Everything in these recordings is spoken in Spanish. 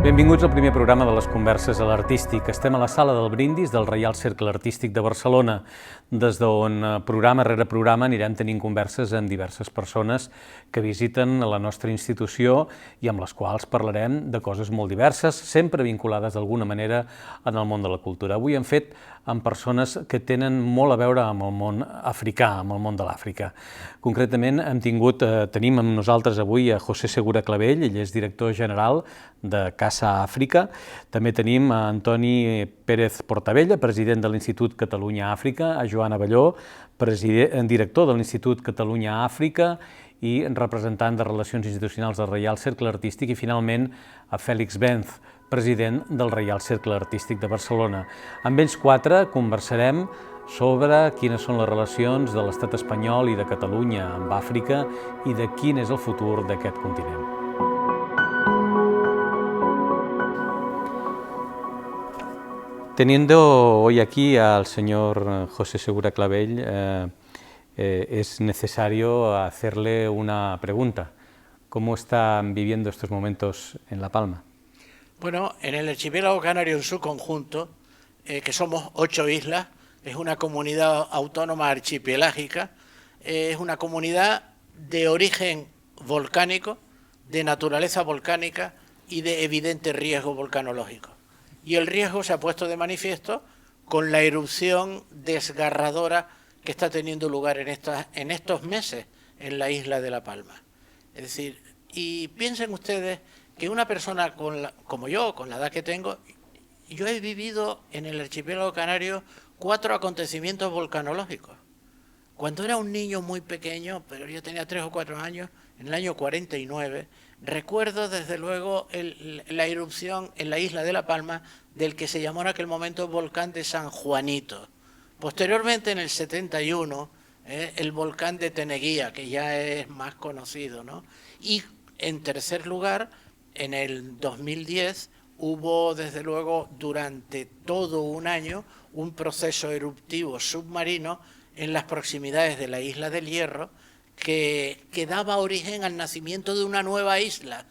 Benvinguts al primer programa de les Converses a l'Artístic. Estem a la sala del Brindis del Reial Cercle Artístic de Barcelona, des d'on programa rere programa anirem tenint converses amb diverses persones que visiten la nostra institució i amb les quals parlarem de coses molt diverses, sempre vinculades d'alguna manera en el món de la cultura. Avui hem fet amb persones que tenen molt a veure amb el món africà, amb el món de l'Àfrica. Concretament tenim amb nosaltres avui a José Segura Clavell, ell és director general de Casa Àfrica. També tenim a Antoni Pérez Portabella, president de l'Institut Catalunya Àfrica, a Joan Abelló, director de l'Institut Catalunya Àfrica i representant de Relacions Institucionals del Reial Cercle Artístic, i finalment a Fèlix Benz, president del Reial Cercle Artístic de Barcelona. Amb ells quatre conversarem sobre quines són les relacions de l'estat espanyol i de Catalunya amb Àfrica i de quin és el futur d'aquest continent. Teniendo hoy aquí al señor José Segura Clavell, es necesario hacerle una pregunta. ¿Cómo están viviendo estos momentos en La Palma? Bueno, en el archipiélago canario en su conjunto, que somos 8 islas, es una comunidad autónoma archipelágica, es una comunidad de origen volcánico, de naturaleza volcánica y de evidente riesgo volcanológico. Y el riesgo se ha puesto de manifiesto con la erupción desgarradora que está teniendo lugar en estos meses en la isla de La Palma. Es decir, y piensen ustedes que una persona como yo, con la edad que tengo, yo he vivido en el archipiélago canario 4 acontecimientos volcanológicos. Cuando era un niño muy pequeño, pero yo tenía 3 o 4 años, en el año 49, recuerdo desde luego la erupción en la isla de La Palma del que se llamó en aquel momento volcán de San Juanito. Posteriormente, en el 71, el volcán de Teneguía, que ya es más conocido, ¿no? Y en tercer lugar, en el 2010, hubo desde luego durante todo un año un proceso eruptivo submarino en las proximidades de la isla del Hierro, que daba origen al nacimiento de una nueva isla,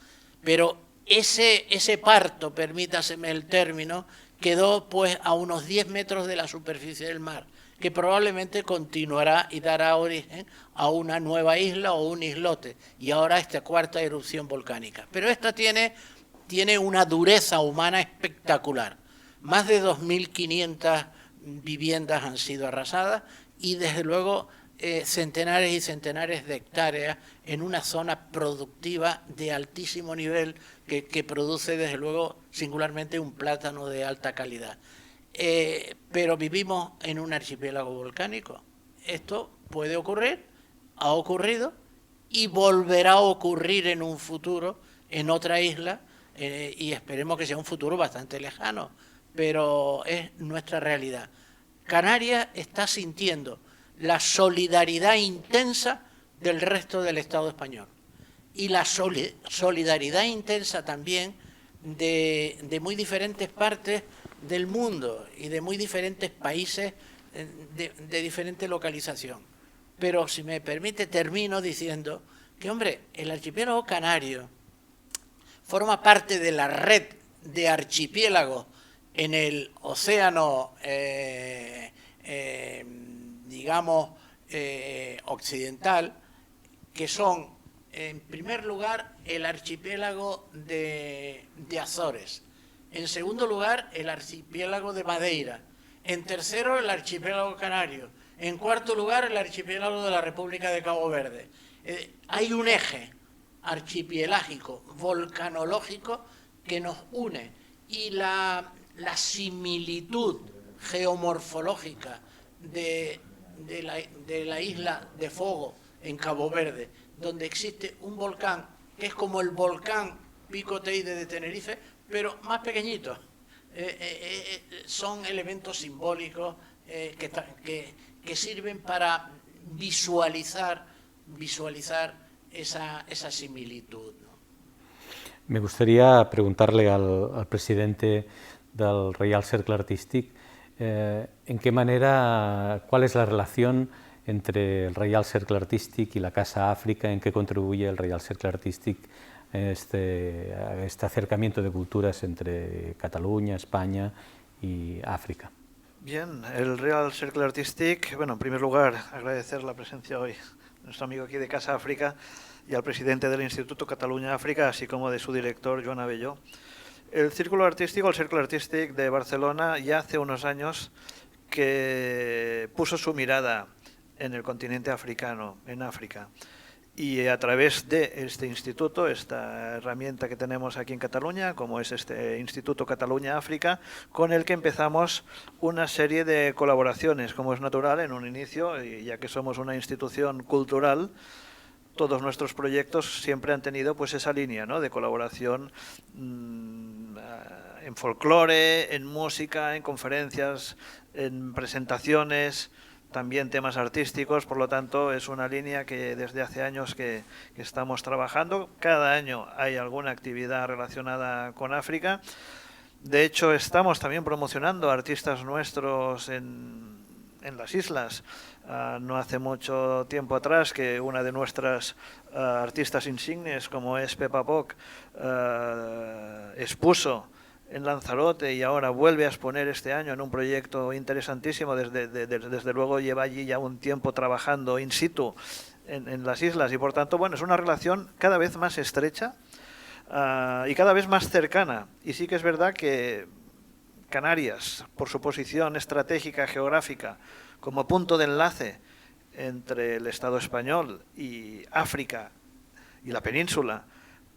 pero ese parto, permítaseme el término, quedó pues a unos 10 metros de la superficie del mar, que probablemente continuará y dará origen a una nueva isla o un islote, y ahora esta cuarta erupción volcánica. Pero esta tiene una dureza humana espectacular. Más de 2.500 viviendas han sido arrasadas y desde luego centenares y centenares de hectáreas en una zona productiva de altísimo nivel que produce desde luego singularmente un plátano de alta calidad. Pero vivimos en un archipiélago volcánico. Esto puede ocurrir, ha ocurrido y volverá a ocurrir en un futuro en otra isla, y esperemos que sea un futuro bastante lejano, pero es nuestra realidad. Canarias está sintiendo la solidaridad intensa del resto del Estado español y la solidaridad intensa también de muy diferentes partes del mundo y de muy diferentes países de diferente localización. Pero si me permite, termino diciendo que, hombre, el archipiélago canario forma parte de la red de archipiélagos en el océano digamos, occidental, que son, en primer lugar, el archipiélago de Azores, en segundo lugar, el archipiélago de Madeira, en tercero, el archipiélago canario, en cuarto lugar, el archipiélago de la República de Cabo Verde. Hay un eje archipelágico, volcanológico, que nos une, y la similitud geomorfológica de la isla de Fogo en Cabo Verde, donde existe un volcán que es como el volcán Pico Teide de Tenerife, pero más pequeñito. Son elementos simbólicos que sirven para visualizar esa similitud, ¿no? Me gustaría preguntarle al presidente del Reial Cercle Artístic en qué manera, cuál es la relación entre el Reial Cercle Artístic y la Casa Àfrica, en qué contribuye el Reial Cercle Artístic este acercamiento de culturas entre Cataluña, España y África. Bien, el Real Cercle Artístic, bueno, en primer lugar, agradecer la presencia hoy de nuestro amigo aquí de Casa África y al presidente del Instituto Cataluña África, así como de su director, Joan Abelló. El Círculo Artístico, el Cercle Artístic de Barcelona, ya hace unos años que puso su mirada en el continente africano, en África. Y a través de este instituto, esta herramienta que tenemos aquí en Cataluña, como es este Instituto Cataluña África, con el que empezamos una serie de colaboraciones, como es natural en un inicio, y ya que somos una institución cultural, todos nuestros proyectos siempre han tenido pues esa línea, ¿no?, de colaboración en folclore, en música, en conferencias, en presentaciones, también temas artísticos. Por lo tanto es una línea que desde hace años que estamos trabajando. Cada año hay alguna actividad relacionada con África. De hecho, estamos también promocionando artistas nuestros en las islas. No hace mucho tiempo atrás que una de nuestras artistas insignes, como es Pepa Poc, expuso en Lanzarote y ahora vuelve a exponer este año en un proyecto interesantísimo. Desde luego lleva allí ya un tiempo trabajando in situ en las islas y por tanto, bueno, es una relación cada vez más estrecha y cada vez más cercana. Y sí que es verdad que Canarias, por su posición estratégica geográfica como punto de enlace entre el Estado español y África y la península,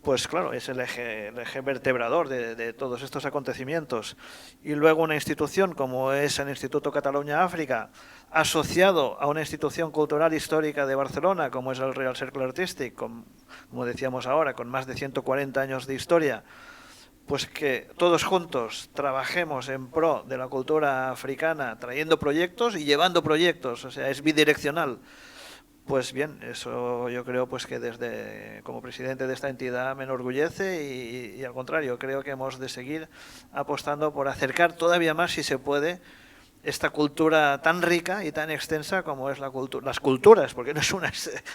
pues claro, es el eje vertebrador de todos estos acontecimientos. Y luego una institución como es el Instituto Cataluña África, asociado a una institución cultural histórica de Barcelona, como es el Real Cercle Artístic, como decíamos ahora, con más de 140 años de historia, pues que todos juntos trabajemos en pro de la cultura africana, trayendo proyectos y llevando proyectos, o sea, es bidireccional. Pues bien, eso yo creo pues que como presidente de esta entidad me enorgullece y al contrario, creo que hemos de seguir apostando por acercar todavía más, si se puede, esta cultura tan rica y tan extensa como es las culturas, porque no es una,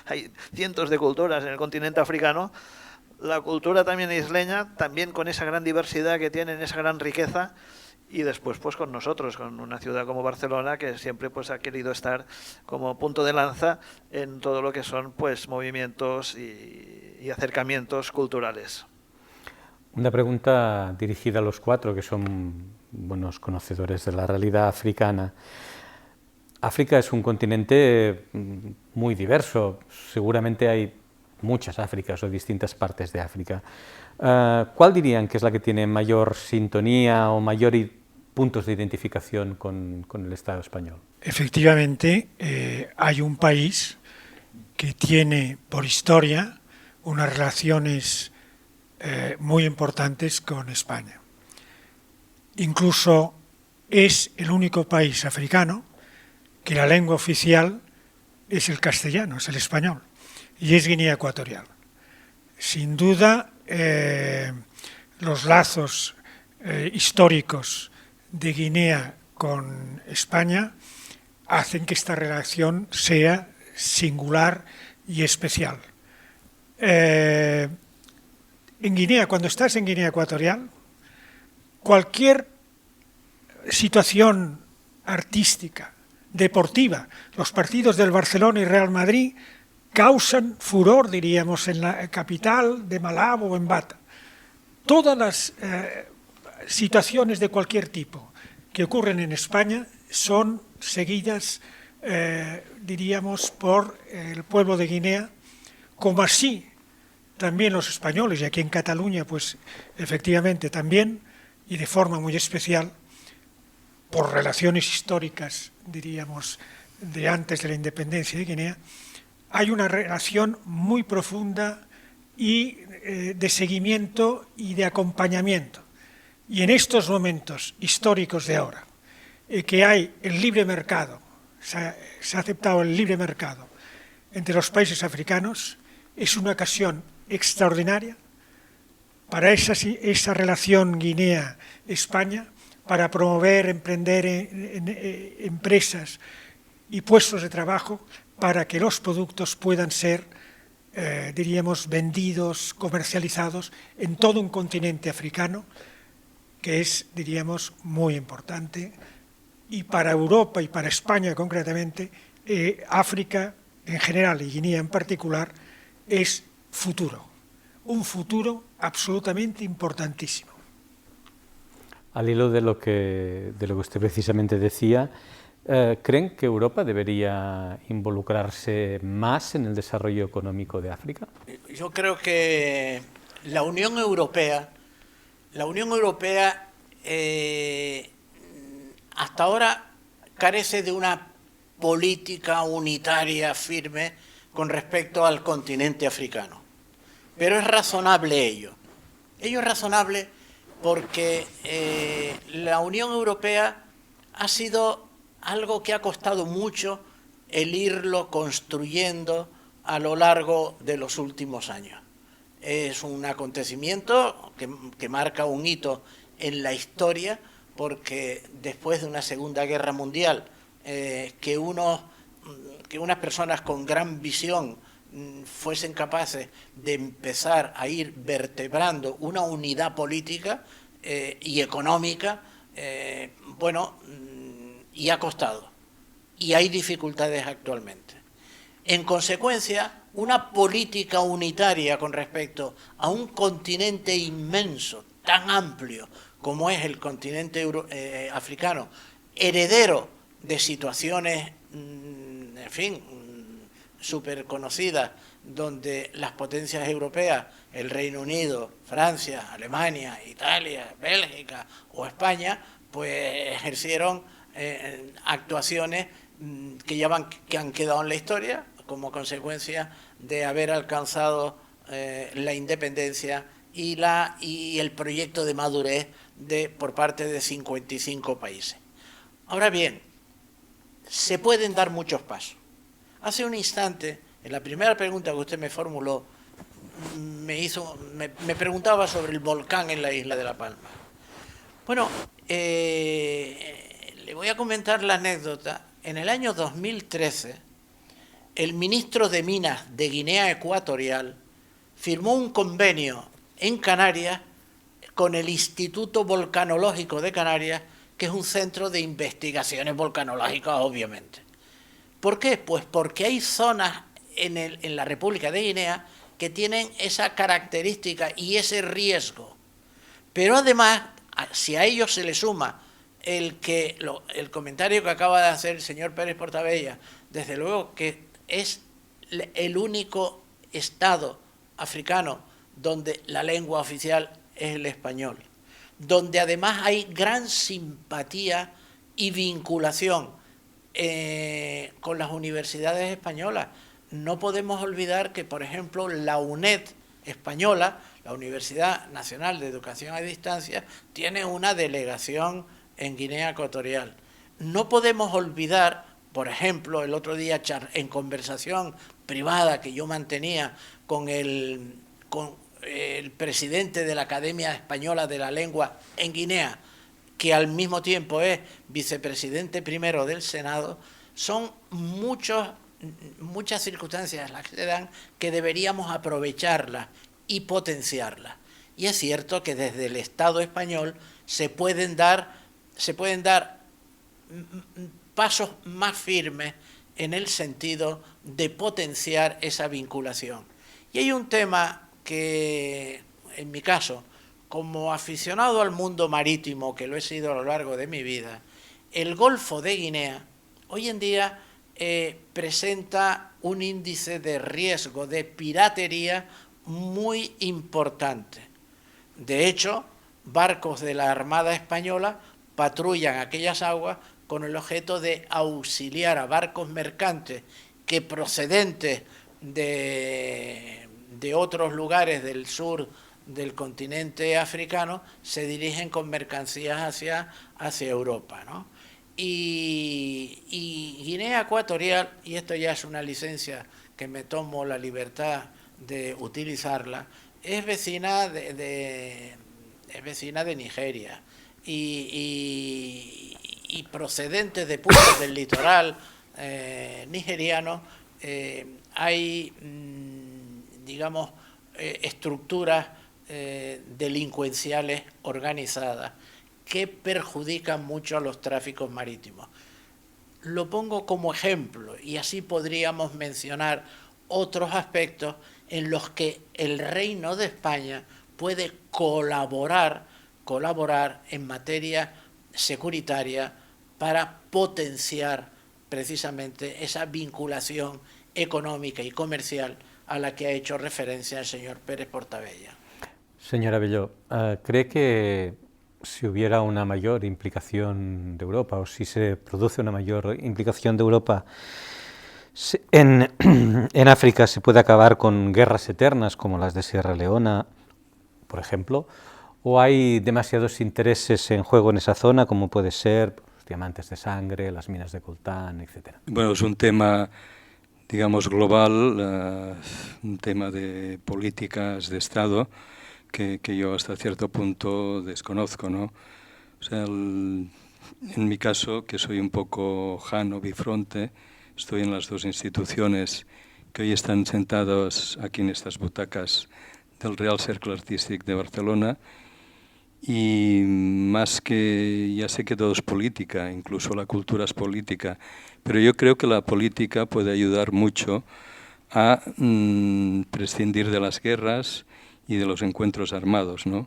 hay cientos de culturas en el continente africano. La cultura también isleña, también con esa gran diversidad que tienen, esa gran riqueza. Y después pues con nosotros, con una ciudad como Barcelona, que siempre pues ha querido estar como punto de lanza en todo lo que son pues movimientos y acercamientos culturales. Una pregunta dirigida a los cuatro, que son buenos conocedores de la realidad africana. África es un continente muy diverso, seguramente hay muchas Áfricas o distintas partes de África. ¿Cuál dirían que es la que tiene mayor sintonía o mayor puntos de identificación con el Estado español? Efectivamente, hay un país que tiene por historia unas relaciones muy importantes con España. Incluso es el único país africano que la lengua oficial es el castellano, es el español, y es Guinea Ecuatorial. Sin duda, los lazos históricos de Guinea con España hacen que esta relación sea singular y especial. En Guinea, cuando estás en Guinea Ecuatorial, cualquier situación artística, deportiva, los partidos del Barcelona y Real Madrid causan furor, diríamos, en la capital de Malabo o en Bata. Todas las situaciones de cualquier tipo que ocurren en España son seguidas, diríamos, por el pueblo de Guinea, como así también los españoles, y aquí en Cataluña, pues efectivamente también, y de forma muy especial, por relaciones históricas, diríamos, de antes de la independencia de Guinea, hay una relación muy profunda y de seguimiento y de acompañamiento. Y en estos momentos históricos de ahora, que hay el libre mercado, se ha aceptado el libre mercado entre los países africanos, es una ocasión extraordinaria para esa relación Guinea-España, para promover, emprender empresas y puestos de trabajo para que los productos puedan ser diríamos, vendidos, comercializados en todo un continente africano, que es, diríamos, muy importante. Y para Europa y para España concretamente, África en general y Guinea en particular es futuro, un futuro absolutamente importantísimo. Al hilo de lo que usted precisamente decía, ¿creen que Europa debería involucrarse más en el desarrollo económico de África? Yo creo que la Unión Europea hasta ahora carece de una política unitaria firme con respecto al continente africano. Pero es razonable ello. Ello es razonable porque la Unión Europea ha sido algo que ha costado mucho el irlo construyendo a lo largo de los últimos años. Es un acontecimiento que marca un hito en la historia, porque después de una Segunda Guerra Mundial, que unas personas con gran visión fuesen capaces de empezar a ir vertebrando una unidad política y económica, y ha costado. Y hay dificultades actualmente. En consecuencia, una política unitaria con respecto a un continente inmenso, tan amplio como es el continente africano, heredero de situaciones, en fin, súper conocidas, donde las potencias europeas, el Reino Unido, Francia, Alemania, Italia, Bélgica o España, pues ejercieron actuaciones que han quedado en la historia como consecuencia de haber alcanzado la independencia y el proyecto de madurez por parte de 55 países. Ahora bien, se pueden dar muchos pasos. Hace un instante, en la primera pregunta que usted me formuló, me preguntaba sobre el volcán en la isla de La Palma. Bueno, le voy a comentar la anécdota. En el año 2013, el ministro de Minas de Guinea Ecuatorial firmó un convenio en Canarias con el Instituto Volcanológico de Canarias, que es un centro de investigaciones volcanológicas, obviamente. ¿Por qué? Pues porque hay zonas en la República de Guinea que tienen esa característica y ese riesgo. Pero además, si a ello se le suma el comentario que acaba de hacer el señor Pérez Portabella, desde luego que es el único estado africano donde la lengua oficial es el español, donde además hay gran simpatía y vinculación con las universidades españolas. No podemos olvidar que, por ejemplo, la UNED española, la Universidad Nacional de Educación a Distancia, tiene una delegación en Guinea Ecuatorial. No podemos olvidar, por ejemplo, el otro día en conversación privada que yo mantenía con el presidente de la Academia Española de la Lengua en Guinea, que al mismo tiempo es vicepresidente primero del Senado, son muchas circunstancias las que se dan que deberíamos aprovecharlas y potenciarlas. Y es cierto que desde el Estado español se pueden dar pasos más firmes en el sentido de potenciar esa vinculación. Y hay un tema que, en mi caso, como aficionado al mundo marítimo, que lo he sido a lo largo de mi vida, el Golfo de Guinea hoy en día presenta un índice de riesgo de piratería muy importante. De hecho, barcos de la Armada Española patrullan aquellas aguas con el objeto de auxiliar a barcos mercantes que procedentes de otros lugares del sur del continente africano se dirigen con mercancías hacia Europa, ¿no? Y Guinea Ecuatorial, y esto ya es una licencia que me tomo la libertad de utilizarla, es vecina de Nigeria y procedentes de puntos del litoral nigeriano hay digamos, estructuras delincuenciales organizadas que perjudican mucho a los tráficos marítimos. Lo pongo como ejemplo y así podríamos mencionar otros aspectos en los que el Reino de España puede colaborar en materia securitaria para potenciar precisamente esa vinculación económica y comercial a la que ha hecho referencia el señor Pérez Portabella. Señora Abelló, ¿cree que si hubiera una mayor implicación de Europa o si se produce una mayor implicación de Europa en África se puede acabar con guerras eternas como las de Sierra Leona, por ejemplo? ¿O hay demasiados intereses en juego en esa zona como puede ser los diamantes de sangre, las minas de coltán, etcétera? Bueno, es un tema, digamos, global, un tema de políticas de Estado que yo hasta cierto punto desconozco, ¿no? O sea, en mi caso, que soy un poco jano, bifronte, estoy en las dos instituciones que hoy están sentadas aquí en estas butacas del Real Cercle Artístic de Barcelona, y más que, ya sé que todo es política, incluso la cultura es política, pero yo creo que la política puede ayudar mucho a prescindir de las guerras y de los encuentros armados, ¿no?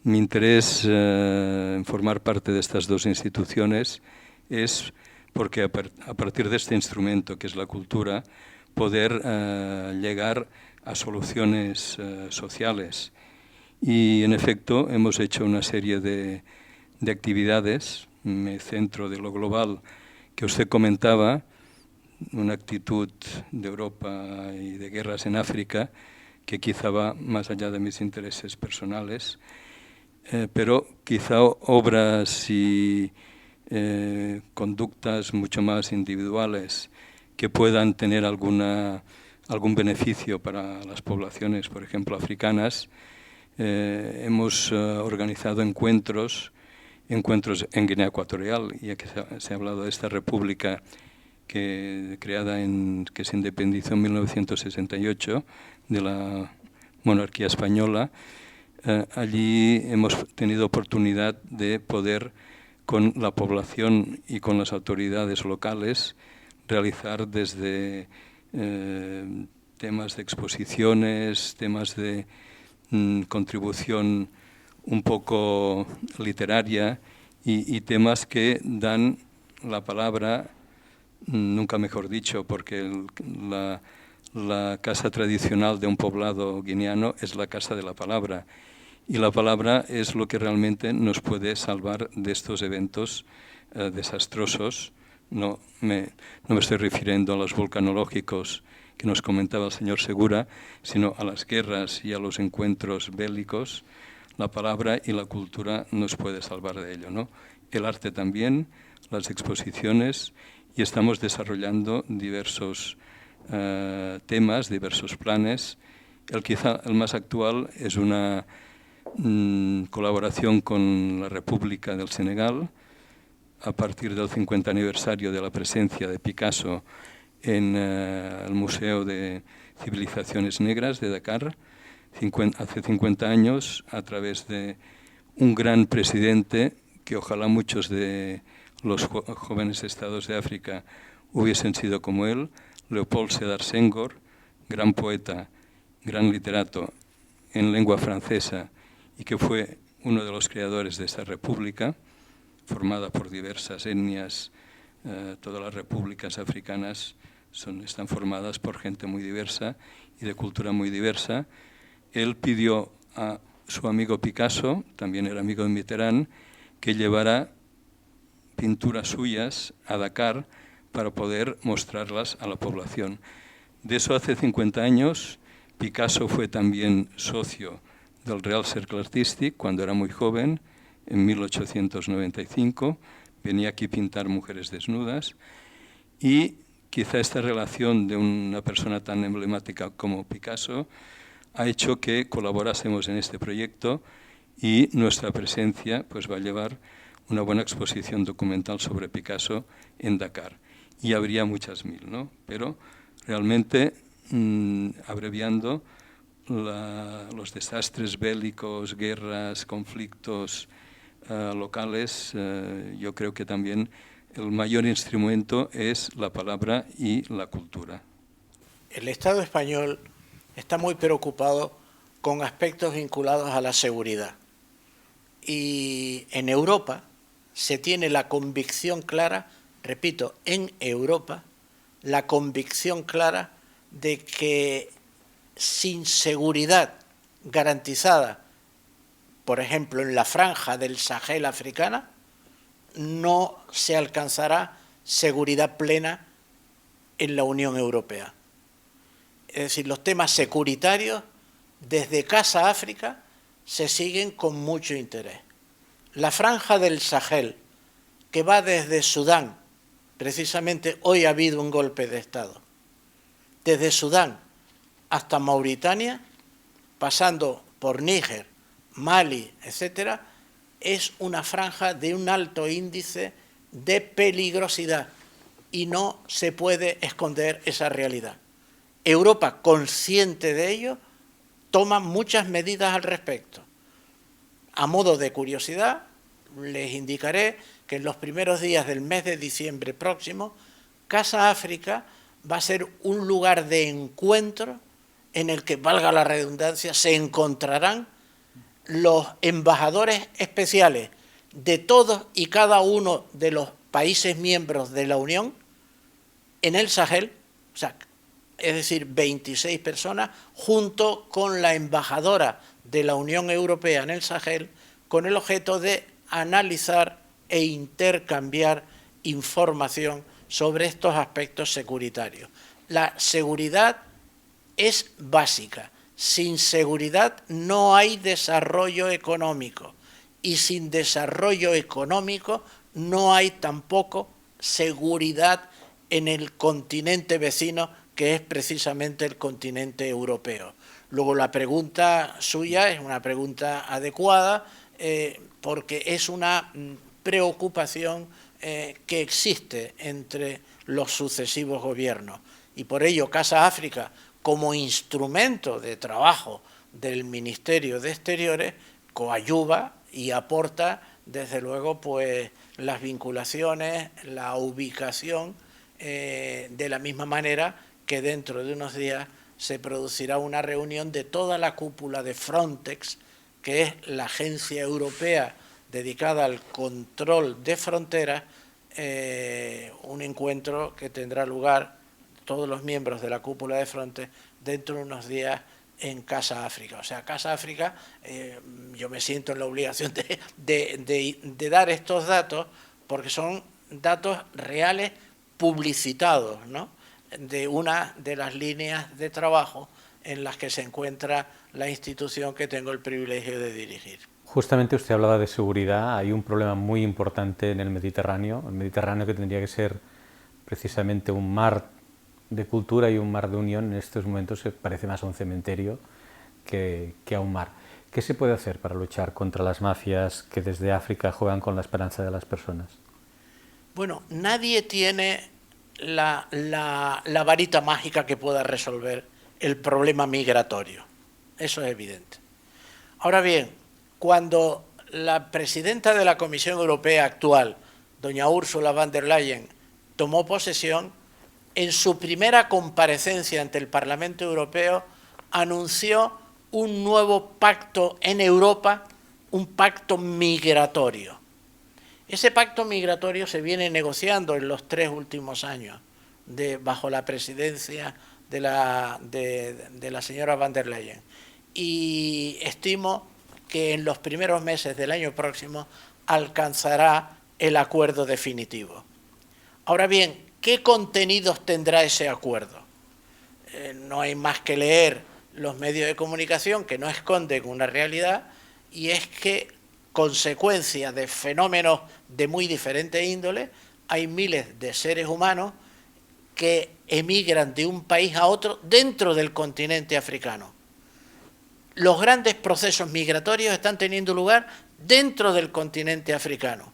Mi interés en formar parte de estas dos instituciones es porque a partir de este instrumento que es la cultura, poder llegar a soluciones sociales. Y en efecto hemos hecho una serie de actividades, me centro de lo global que usted comentaba, una actitud de Europa y de guerras en África que quizá va más allá de mis intereses personales, pero quizá obras y conductas mucho más individuales que puedan tener algún beneficio para las poblaciones, por ejemplo, africanas. Hemos organizado encuentros en Guinea Ecuatorial, ya que se ha hablado de esta república que se independizó en 1968 de la monarquía española. Allí hemos tenido oportunidad de poder, con la población y con las autoridades locales, realizar desde temas de exposiciones, temas de contribución un poco literaria y temas que dan la palabra, nunca mejor dicho, porque la casa tradicional de un poblado guineano es la casa de la palabra, y la palabra es lo que realmente nos puede salvar de estos eventos desastrosos. No me estoy refiriendo a los volcanológicos que nos comentaba el señor Segura, sino a las guerras y a los encuentros bélicos. La palabra y la cultura nos puede salvar de ello, ¿no? El arte también, las exposiciones, y estamos desarrollando diversos temas, diversos planes. Quizá el más actual es una colaboración con la República del Senegal a partir del 50 aniversario de la presencia de Picasso en el Museo de Civilizaciones Negras de Dakar, hace 50 años, a través de un gran presidente que ojalá muchos de los jóvenes estados de África hubiesen sido como él, Leopold Sédar Senghor, gran poeta, gran literato en lengua francesa y que fue uno de los creadores de esta república, formada por diversas etnias. Todas las repúblicas africanas están formadas por gente muy diversa y de cultura muy diversa. Él pidió a su amigo Picasso, también era amigo de Mitterrand, que llevara pinturas suyas a Dakar para poder mostrarlas a la población. De eso hace 50 años, Picasso fue también socio del Real Cercle Artístic cuando era muy joven, en 1895, venía aquí a pintar mujeres desnudas, y quizá esta relación de una persona tan emblemática como Picasso ha hecho que colaborásemos en este proyecto, y nuestra presencia pues va a llevar una buena exposición documental sobre Picasso en Dakar. Y habría muchas mil, ¿no? Pero realmente abreviando, los desastres bélicos, guerras, conflictos locales, yo creo que también el mayor instrumento es la palabra y la cultura. El Estado español está muy preocupado con aspectos vinculados a la seguridad. Y en Europa se tiene la convicción clara, repito, en Europa, la convicción clara de que sin seguridad garantizada, por ejemplo, en la franja del Sahel africana, no se alcanzará seguridad plena en la Unión Europea. Es decir, los temas securitarios desde Casa África se siguen con mucho interés. La franja del Sahel, que va desde Sudán, precisamente hoy ha habido un golpe de Estado, desde Sudán hasta Mauritania, pasando por Níger, Mali, etcétera, es una franja de un alto índice de peligrosidad y no se puede esconder esa realidad. Europa, consciente de ello, toma muchas medidas al respecto. A modo de curiosidad, les indicaré que en los primeros días del mes de diciembre próximo, Casa África va a ser un lugar de encuentro en el que, valga la redundancia, se encontrarán los embajadores especiales de todos y cada uno de los países miembros de la Unión en el Sahel, o sea, es decir, 26 personas, junto con la embajadora de la Unión Europea en el Sahel, con el objeto de analizar e intercambiar información sobre estos aspectos securitarios. La seguridad es básica. Sin seguridad no hay desarrollo económico y sin desarrollo económico no hay tampoco seguridad en el continente vecino, que es precisamente el continente europeo. Luego la pregunta suya es una pregunta adecuada porque es una preocupación que existe entre los sucesivos gobiernos y por ello Casa África, como instrumento de trabajo del Ministerio de Exteriores, coadyuva y aporta desde luego pues las vinculaciones, la ubicación, de la misma manera que dentro de unos días se producirá una reunión de toda la cúpula de Frontex, que es la agencia europea dedicada al control de fronteras, un encuentro que tendrá lugar todos los miembros de la cúpula de Frontex dentro de unos días en Casa África. O sea, Casa África, yo me siento en la obligación de dar estos datos porque son datos reales publicitados, ¿no?, de una de las líneas de trabajo en las que se encuentra la institución que tengo el privilegio de dirigir. Justamente usted hablaba de seguridad, hay un problema muy importante en el Mediterráneo que tendría que ser precisamente un mar de cultura y un mar de unión, en estos momentos se parece más a un cementerio que a un mar. ¿Qué se puede hacer para luchar contra las mafias que desde África juegan con la esperanza de las personas? Bueno, nadie tiene la varita mágica que pueda resolver el problema migratorio, eso es evidente. Ahora bien, cuando la presidenta de la Comisión Europea actual, doña Ursula von der Leyen, tomó posesión, en su primera comparecencia ante el Parlamento Europeo anunció un nuevo pacto en Europa, un pacto migratorio. Ese pacto migratorio se viene negociando en los 3 últimos años bajo la presidencia de la señora von der Leyen. Y estimo que en los primeros meses del año próximo alcanzará el acuerdo definitivo. Ahora bien, ¿qué contenidos tendrá ese acuerdo? No hay más que leer los medios de comunicación que no esconden una realidad, y es que, consecuencia de fenómenos de muy diferente índole, hay miles de seres humanos que emigran de un país a otro dentro del continente africano. Los grandes procesos migratorios están teniendo lugar dentro del continente africano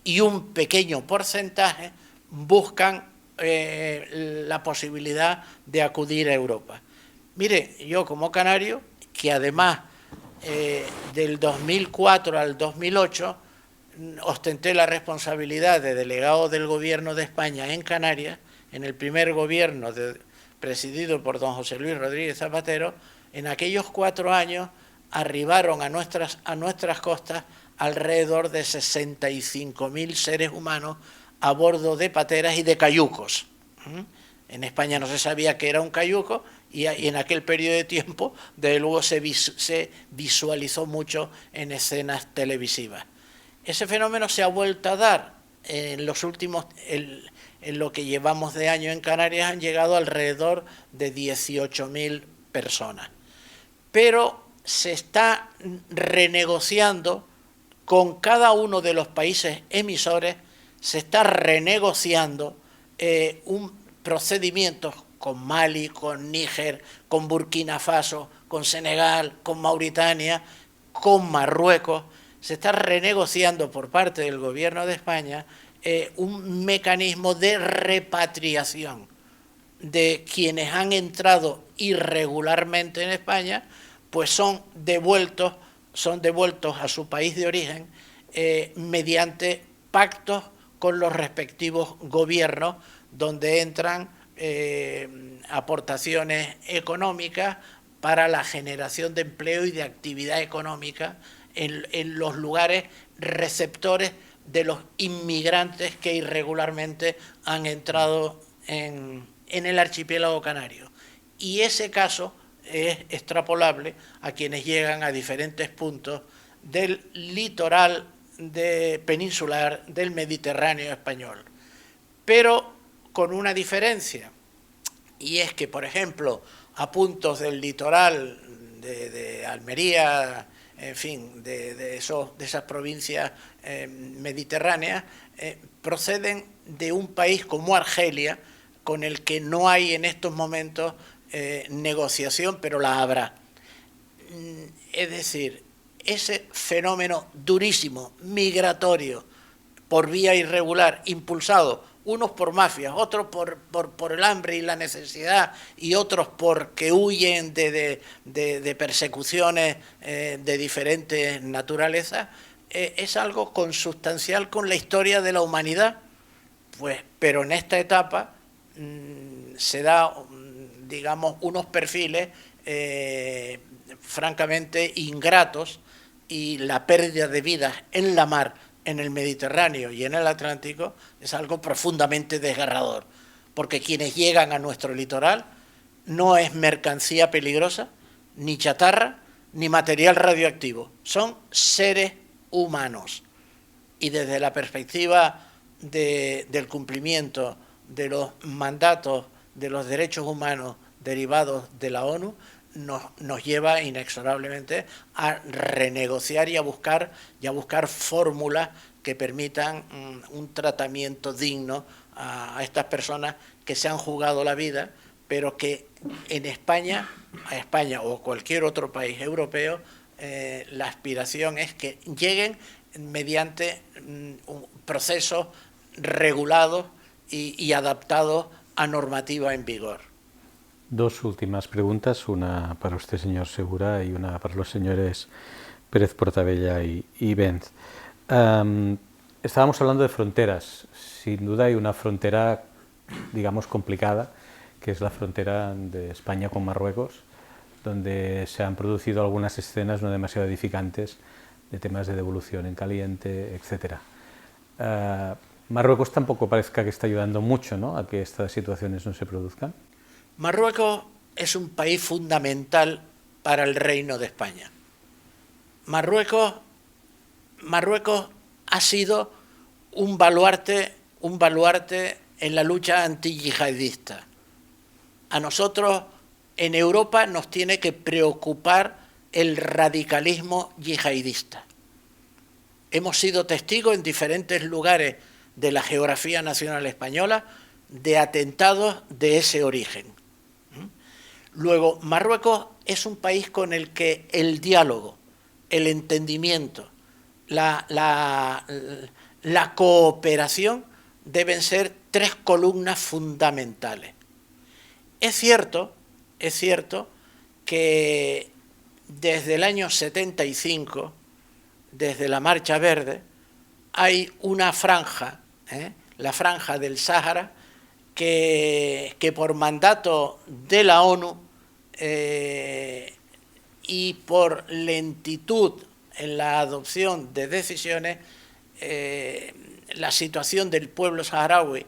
y un pequeño porcentaje buscan la posibilidad de acudir a Europa. Mire, yo como canario, que además del 2004 al 2008 ostenté la responsabilidad de delegado del Gobierno de España en Canarias, en el primer gobierno presidido por don José Luis Rodríguez Zapatero, en aquellos 4 años arribaron a nuestras costas alrededor de 65.000 seres humanos a bordo de pateras y de cayucos. En España no se sabía qué era un cayuco y en aquel periodo de tiempo, desde luego, se visualizó mucho en escenas televisivas. Ese fenómeno se ha vuelto a dar en los últimos, en lo que llevamos de año en Canarias, han llegado alrededor de 18.000 personas. Pero se está renegociando con cada uno de los países emisores, se está renegociando un procedimiento con Mali, con Níger, con Burkina Faso, con Senegal, con Mauritania, con Marruecos. Se está renegociando por parte del Gobierno de España un mecanismo de repatriación de quienes han entrado irregularmente en España, pues son devueltos a su país de origen mediante pactos con los respectivos gobiernos, donde entran aportaciones económicas para la generación de empleo y de actividad económica en los lugares receptores de los inmigrantes que irregularmente han entrado en el archipiélago canario. Y ese caso es extrapolable a quienes llegan a diferentes puntos del litoral peninsular del Mediterráneo español. Pero con una diferencia, y es que, por ejemplo, a puntos del litoral de Almería, en fin, de esas provincias mediterráneas, proceden de un país como Argelia, con el que no hay en estos momentos negociación, pero la habrá. Es decir, ese fenómeno durísimo, migratorio, por vía irregular, impulsado, unos por mafias, otros por el hambre y la necesidad, y otros porque huyen de persecuciones de diferentes naturalezas, es algo consustancial con la historia de la humanidad. Pues, pero en esta etapa se da, digamos, unos perfiles francamente ingratos, y la pérdida de vidas en la mar, en el Mediterráneo y en el Atlántico, es algo profundamente desgarrador, porque quienes llegan a nuestro litoral no es mercancía peligrosa, ni chatarra, ni material radioactivo, son seres humanos. Y desde la perspectiva del cumplimiento de los mandatos de los derechos humanos derivados de la ONU, nos lleva inexorablemente a renegociar y a buscar fórmulas que permitan un tratamiento digno a estas personas que se han jugado la vida, pero que en España, o cualquier otro país europeo, la aspiración es que lleguen mediante procesos regulados y adaptados a normativa en vigor. Dos últimas preguntas, una para usted, señor Segura, y una para los señores Pérez Portabella y Benz. Estábamos hablando de fronteras. Sin duda hay una frontera, digamos, complicada, que es la frontera de España con Marruecos, donde se han producido algunas escenas no demasiado edificantes de temas de devolución en caliente, etc. Marruecos tampoco parezca que está ayudando mucho, ¿no?, a que estas situaciones no se produzcan. Marruecos es un país fundamental para el Reino de España. Marruecos ha sido un baluarte en la lucha antiyihadista. A nosotros en Europa nos tiene que preocupar el radicalismo yihadista. Hemos sido testigos en diferentes lugares de la geografía nacional española de atentados de ese origen. Luego, Marruecos es un país con el que el diálogo, el entendimiento, la cooperación deben ser tres columnas fundamentales. Es cierto que desde el año 75, desde la Marcha Verde, hay una franja, la franja del Sáhara, que por mandato de la ONU y por lentitud en la adopción de decisiones, la situación del pueblo saharaui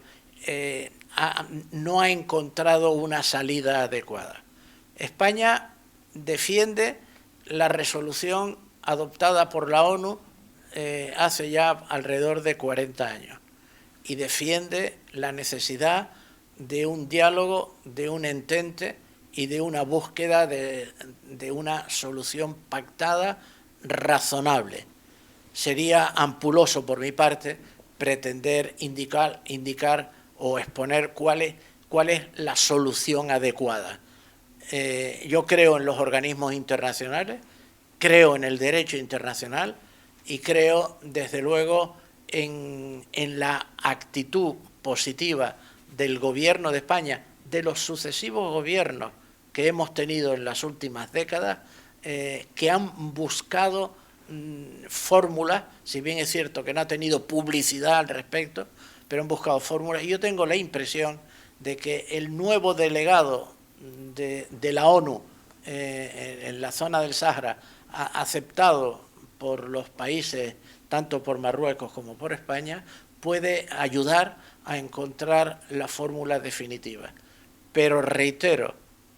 no ha encontrado una salida adecuada. España defiende la resolución adoptada por la ONU hace ya alrededor de 40 años y defiende la necesidad de un diálogo, de un entente y de una búsqueda de una solución pactada razonable. Sería ampuloso por mi parte pretender indicar o exponer cuál es la solución adecuada. Yo creo en los organismos internacionales, creo en el derecho internacional y creo, desde luego, en la actitud positiva del Gobierno de España, de los sucesivos gobiernos que hemos tenido en las últimas décadas, que han buscado fórmulas, si bien es cierto que no ha tenido publicidad al respecto, pero han buscado fórmulas. Y yo tengo la impresión de que el nuevo delegado de la ONU en la zona del Sáhara, aceptado por los países, tanto por Marruecos como por España, puede ayudar a encontrar la fórmula definitiva. Pero reitero,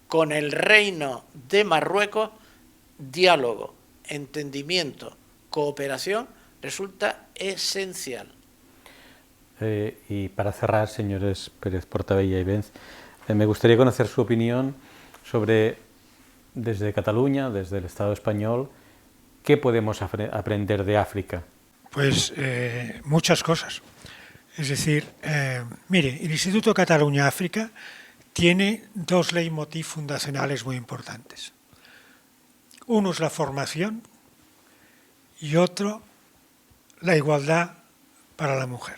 con el Reino de Marruecos, diálogo, entendimiento, cooperación resulta esencial. Y para cerrar, señores Pérez Portabella y Benz, me gustaría conocer su opinión sobre, desde Cataluña, desde el Estado español, ¿qué podemos aprender de África? Pues muchas cosas. Es decir, mire, el Instituto Cataluña-África tiene dos leitmotiv fundacionales muy importantes. Uno es la formación y otro la igualdad para la mujer.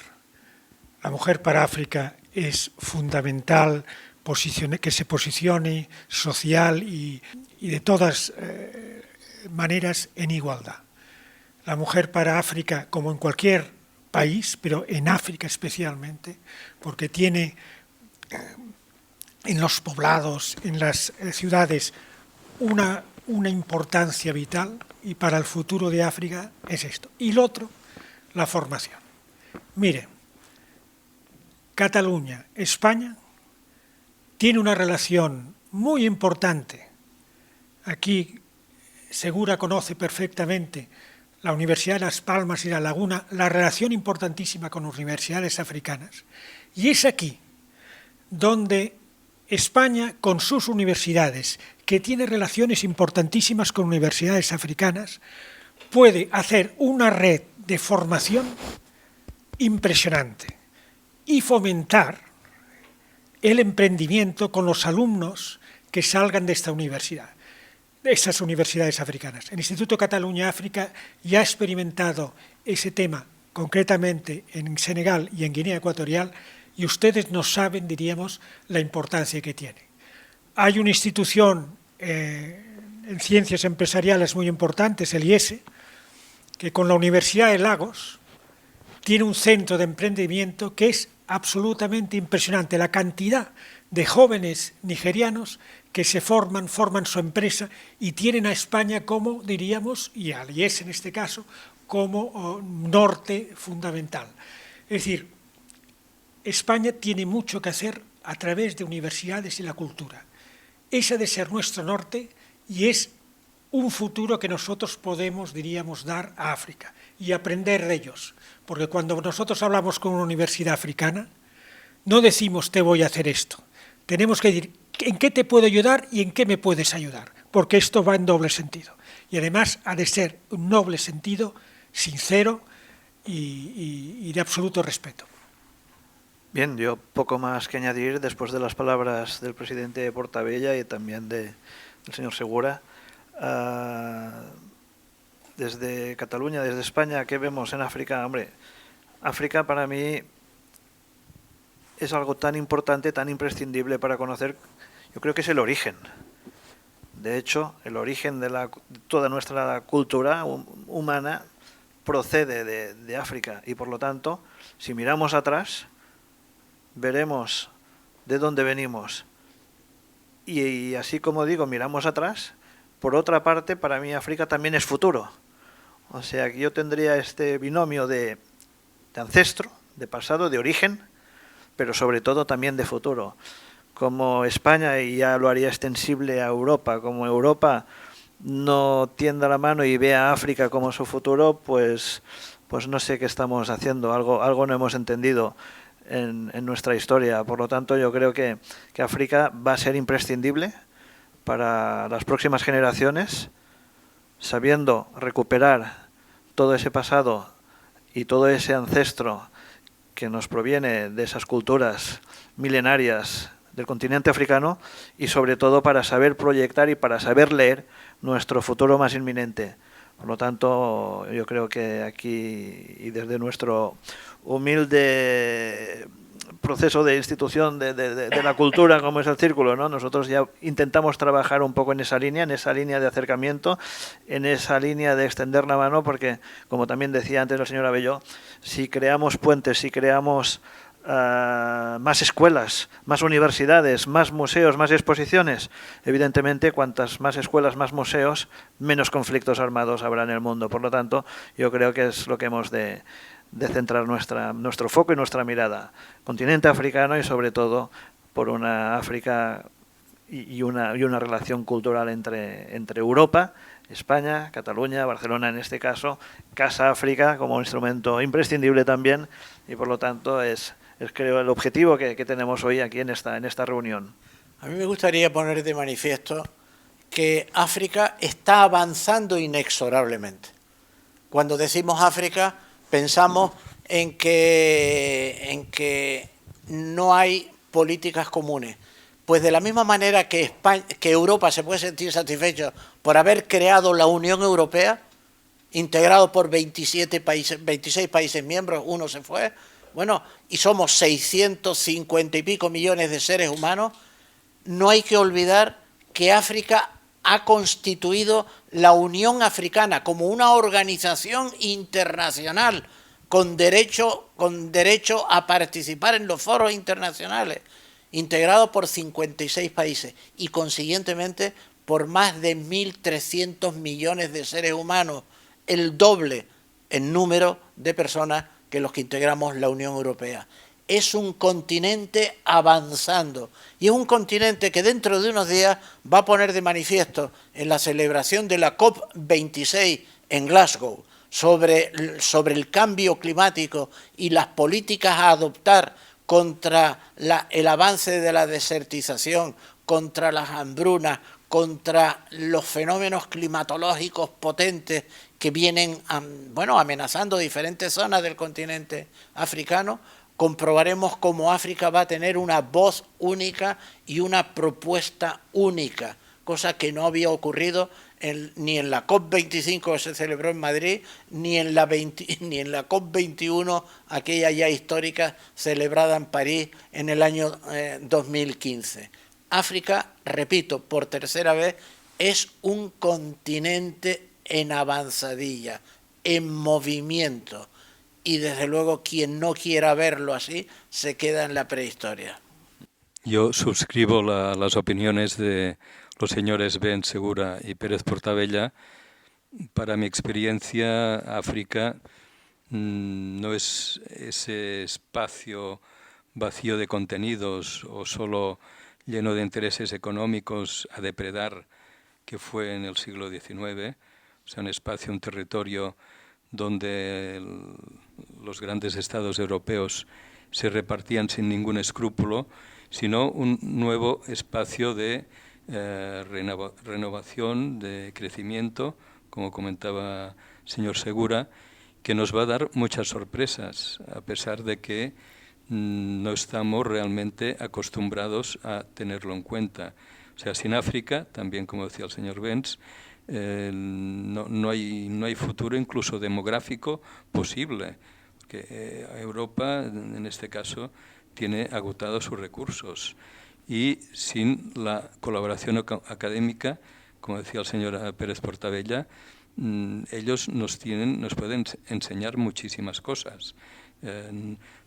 La mujer para África es fundamental que se posicione social y de todas maneras en igualdad. La mujer para África, como en cualquier país, pero en África especialmente, porque tiene en los poblados, en las ciudades, una importancia vital, y para el futuro de África es esto. Y lo otro, la formación. Mire, Cataluña, España, tiene una relación muy importante. Aquí Segura conoce perfectamente la Universidad de Las Palmas y La Laguna, la relación importantísima con universidades africanas. Y es aquí donde España, con sus universidades, que tiene relaciones importantísimas con universidades africanas, puede hacer una red de formación impresionante y fomentar el emprendimiento con los alumnos que salgan de esta universidad, de estas universidades africanas. El Instituto Cataluña-África ya ha experimentado ese tema concretamente en Senegal y en Guinea Ecuatorial, y ustedes no saben, diríamos, la importancia que tiene. Hay una institución en ciencias empresariales muy importante, el IESE, que con la Universidad de Lagos tiene un centro de emprendimiento que es absolutamente impresionante. La cantidad de jóvenes nigerianos que se forman su empresa y tienen a España como, diríamos, y al IES en este caso, como norte fundamental. Es decir, España tiene mucho que hacer a través de universidades y la cultura. Ese ha de ser nuestro norte y es un futuro que nosotros podemos, diríamos, dar a África y aprender de ellos. Porque cuando nosotros hablamos con una universidad africana, no decimos te voy a hacer esto. Tenemos que decir en qué te puedo ayudar y en qué me puedes ayudar, porque esto va en doble sentido. Y además ha de ser un noble sentido, sincero y de absoluto respeto. Bien, yo poco más que añadir después de las palabras del presidente Portabella y también del señor Segura. Desde Cataluña, desde España, ¿qué vemos en África? Hombre, África para mí es algo tan importante, tan imprescindible para conocer, yo creo que es el origen. De hecho, el origen de toda nuestra cultura humana procede de África y por lo tanto, si miramos atrás, veremos de dónde venimos. Y así como digo, miramos atrás, por otra parte, para mí África también es futuro. O sea, que yo tendría este binomio de ancestro, de pasado, de origen, pero sobre todo también de futuro. Como España, y ya lo haría extensible a Europa, como Europa no tienda la mano y ve a África como su futuro, pues no sé qué estamos haciendo, algo no hemos entendido en nuestra historia. Por lo tanto, yo creo que África va a ser imprescindible para las próximas generaciones, sabiendo recuperar todo ese pasado y todo ese ancestro que nos proviene de esas culturas milenarias del continente africano y sobre todo para saber proyectar y para saber leer nuestro futuro más inminente. Por lo tanto, yo creo que aquí y desde nuestro humilde proceso de institución de la cultura como es el Círculo, ¿no? Nosotros ya intentamos trabajar un poco en esa línea de acercamiento, en esa línea de extender la mano, porque como también decía antes el señor Abelló, si creamos puentes, si creamos más escuelas, más universidades, más museos, más exposiciones, evidentemente cuantas más escuelas, más museos, menos conflictos armados habrá en el mundo. Por lo tanto, yo creo que es lo que hemos de centrar nuestro foco y nuestra mirada. Continente africano y sobre todo por una África y una relación cultural entre Europa, España, Cataluña, Barcelona en este caso, Casa África como instrumento imprescindible también y por lo tanto es creo el objetivo que tenemos hoy aquí en esta reunión. A mí me gustaría poner de manifiesto que África está avanzando inexorablemente. Cuando decimos África pensamos en que no hay políticas comunes. Pues de la misma manera que Europa se puede sentir satisfecho por haber creado la Unión Europea, integrado por 26 países miembros, uno se fue, bueno, y somos 650 y pico millones de seres humanos, no hay que olvidar que África ha constituido la Unión Africana como una organización internacional con derecho a participar en los foros internacionales, integrado por 56 países y consiguientemente por más de 1.300 millones de seres humanos, el doble en número de personas que los que integramos la Unión Europea. Es un continente avanzando y es un continente que dentro de unos días va a poner de manifiesto en la celebración de la COP26 en Glasgow sobre el cambio climático y las políticas a adoptar contra el avance de la desertización, contra las hambrunas, contra los fenómenos climatológicos potentes que vienen amenazando diferentes zonas del continente africano, comprobaremos cómo África va a tener una voz única y una propuesta única, cosa que no había ocurrido ni en la COP25 que se celebró en Madrid, ni en la COP21, aquella ya histórica celebrada en París en el año 2015. África, repito, por tercera vez, es un continente en avanzadilla, en movimiento, y desde luego quien no quiera verlo así se queda en la prehistoria. Yo suscribo las opiniones de los señores Ben Segura y Pérez Portabella. Para mi experiencia, África no es ese espacio vacío de contenidos o solo lleno de intereses económicos a depredar que fue en el siglo XIX, o sea, un espacio, un territorio donde los grandes estados europeos se repartían sin ningún escrúpulo, sino un nuevo espacio de renovación, de crecimiento, como comentaba el señor Segura, que nos va a dar muchas sorpresas, a pesar de que no estamos realmente acostumbrados a tenerlo en cuenta. O sea, sin África, también como decía el señor Benz, no hay futuro incluso demográfico posible, porque Europa, en este caso, tiene agotados sus recursos y sin la colaboración académica, como decía el señor Pérez Portabella, ellos nos pueden enseñar muchísimas cosas.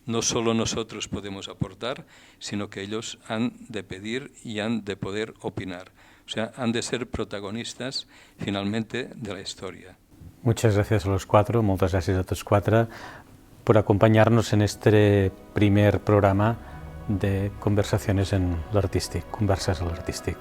No solo nosotros podemos aportar, sino que ellos han de pedir y han de poder opinar. O sea, han de ser protagonistas finalmente de la historia. Muchas gracias a los cuatro, muchas gracias a todos cuatro por acompañarnos en este primer programa de Conversaciones en l'Artístic, Converses a l'Artístic.